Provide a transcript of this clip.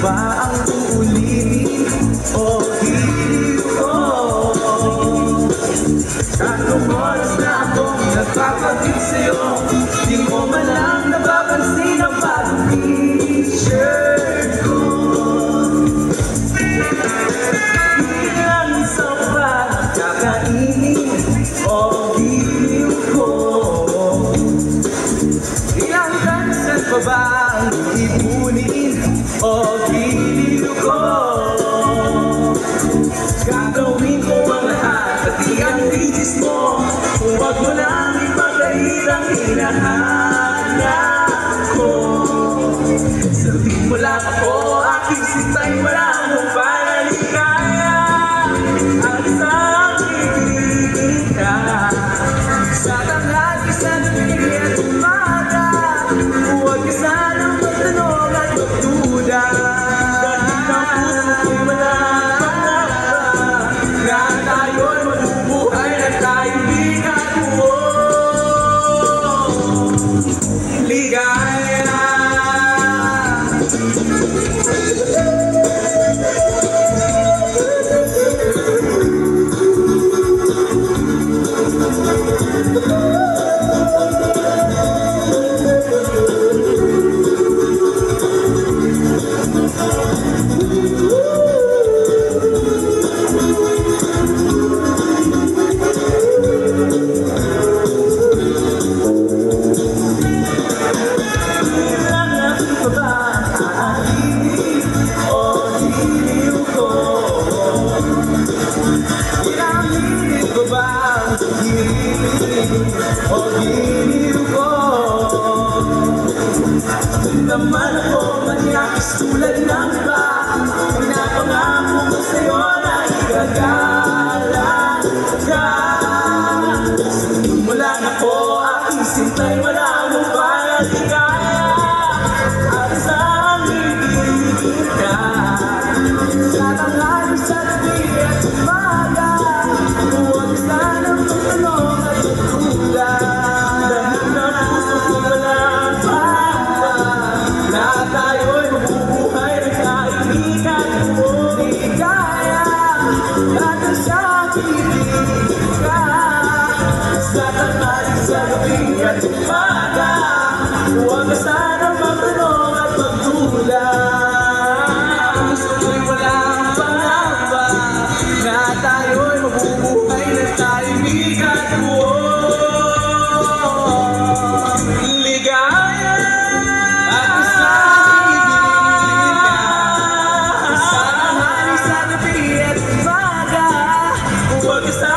Ba ang uulitin o hindi ko? Tatlong oras na akong nagpapagin sa'yo, di mo man lang napapansin ang bagong t-shirt ko. Ilang isang ba kakainin o bibili ko? Ilang kansan pa ba ang ipunin o giliw ko? Gagawin ko ang lahat, pati ang bisis mo. Huwag mo lang ipagdahil ang hinahanap ko. Sabihin mo lang ako, aking sintay, wala mong panalikaya. At sa aking ka, sa tanghali, sa gabi at umaga, huwag ka sanang magtanong at magduda. Dahil ang puso ko'y malapang na tayo'y mabubuhay na tayo'y binabuo. Ligaya. O giliw ko, naman ako manyakis tulad ng iba. Pinapangako ko sa'yo na igagalang ka. Sabihin mo lang ako, aking sintay, wala mong panaligaya. At sa ngibig ka, sa tanghali, sa gabi at umaga, huwag sanang magtanong at magduda. Dahil ang puso ko malapang na tayo'y mabubuhay na kaibigan mo. Ligaya at sa ngibig ka, sa tanghali, sa gabi at umaga, huwag ka sanang